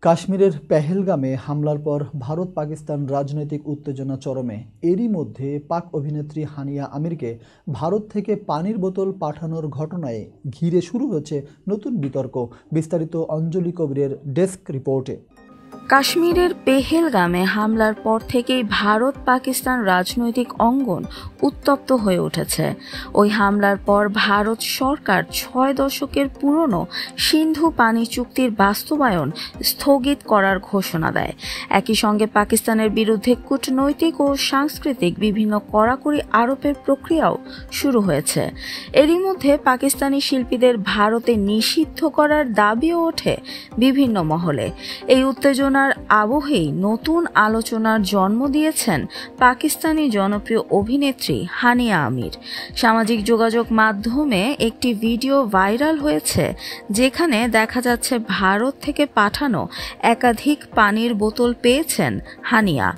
কাশ্মীরের পেহেলগামে হামলার পর ভারত পাকিস্তান রাজনৈতিক উত্তেজনা চরমে। এরই মধ্যে পাক অভিনেত্রী হানিয়া আমিরকে ভারত থেকে পানির বোতল পাঠানোর ঘটনায় ঘিরে শুরু হয়েছে নতুন বিতর্ক। বিস্তারিত অঞ্জলি কবিরের ডেস্ক রিপোর্টে। কাশ্মীরের পেহেলগামে হামলার পর থেকেই ভারত পাকিস্তান রাজনৈতিক অঙ্গন উত্তপ্ত হয়ে উঠেছে। ওই হামলার পর ভারত সরকার ৬ দশকের পুরনো সিন্ধু পানি চুক্তির বাস্তবায়ন স্থগিত করার ঘোষণা দেয়। একই সঙ্গে পাকিস্তানের বিরুদ্ধে কূটনৈতিক ও সাংস্কৃতিক বিভিন্ন কড়াকড়ি আরোপের প্রক্রিয়াও শুরু হয়েছে। এরই মধ্যে পাকিস্তানি শিল্পীদের ভারতে নিষিদ্ধ করার দাবিও ওঠে বিভিন্ন মহলে। এই উত্তেজনার আবহেই নতুন আলোচনার জন্ম দিয়েছেন পাকিস্তানি জনপ্রিয় অভিনেত্রী হানিয়া আমির। সামাজিক যোগাযোগ মাধ্যমে একটি ভিডিও ভাইরাল হয়েছে, যেখানে দেখা যাচ্ছে ভারত থেকে পাঠানো একাধিক পানির বোতল পেয়েছেন হানিয়া।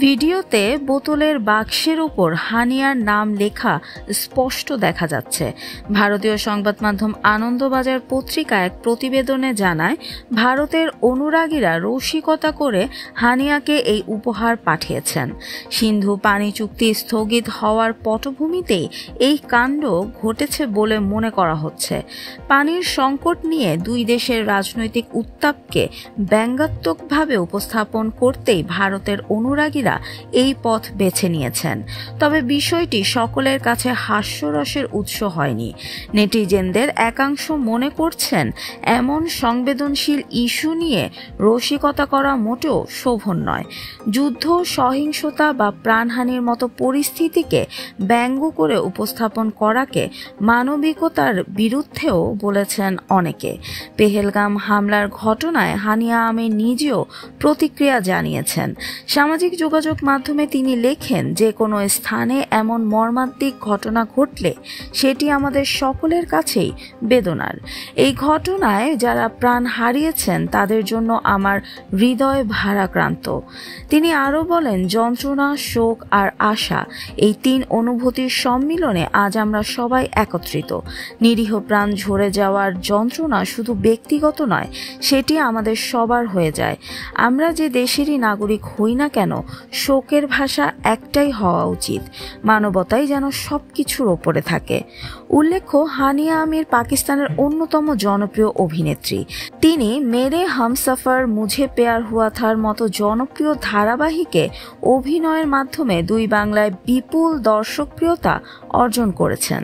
ভিডিওতে বোতলের বাক্সের উপর হানিয়ার নাম লেখা স্পষ্ট দেখা যাচ্ছে। ভারতীয় সংবাদ মাধ্যম আনন্দবাজার পত্রিকা এক প্রতিবেদনে জানায়, ভারতের অনুরাগীরা রসিকতা করে হানিয়াকে এই উপহার পাঠিয়েছেন। সিন্ধু পানি চুক্তি স্থগিত হওয়ার পটভূমিতেই এই কাণ্ড ঘটেছে বলে মনে করা হচ্ছে। পানির সংকট নিয়ে দুই দেশের রাজনৈতিক উত্তাপকে ব্যঙ্গাত্মকভাবে উপস্থাপন করতেই ভারতের অনুরাগীরা এই পথ বেছে নিয়েছেন। তবে বিষয়টি সকলের কাছে হাস্যরসের উৎস হয়নি। নেটিজেনদের একাংশ মনে করছেন, এমন সংবেদনশীল ইস্যু নিয়ে রসিকতা করা মোটেও শোভন নয়। যুদ্ধ, সহিংসতা বা প্রাণহানির মতো পরিস্থিতিকে ব্যঙ্গ করে উপস্থাপন করাকে মানবিকতার বিরুদ্ধেও বলেছেন অনেকে। পেহেলগাম হামলার ঘটনায় হানিয়া আমির নিজেও প্রতিক্রিয়া জানিয়েছেন। সামাজিক যোগাযোগ মাধ্যমে তিনি লেখেন, যে কোনো স্থানে এমন মর্মান্তিক ঘটনা ঘটলে সেটি আমাদের সকলের কাছেই বেদনার। এই ঘটনায় যারা প্রাণ হারিয়েছেন তাদের জন্য আমার হৃদয় ভারাক্রান্ত। তিনি আরও বলেন, যন্ত্রণা, শোক আর আশা, এই তিন অনুভূতির সম্মিলনে আজ আমরা সবাই একত্রিত। নিরীহ প্রাণ ঝরে যাওয়ার যন্ত্রণা শুধু ব্যক্তিগত নয়, সেটি আমাদের সবার হয়ে যায়। আমরা যে দেশেরই নাগরিক হই না কেন, শোকের ভাষা একটাই হওয়া উচিত। মানবতাই যেন সবকিছুর ওপরে থাকে। উল্লেখ্য, হানিয়া আমির পাকিস্তানের অন্যতম জনপ্রিয় অভিনেত্রী। তিনি মেরে হামসফর, মুঝে প্যার হুয়া থার মতো জনপ্রিয় ধারাবাহিকে অভিনয়ের মাধ্যমে দুই বাংলায় বিপুল দর্শকপ্রিয়তা অর্জন করেছেন।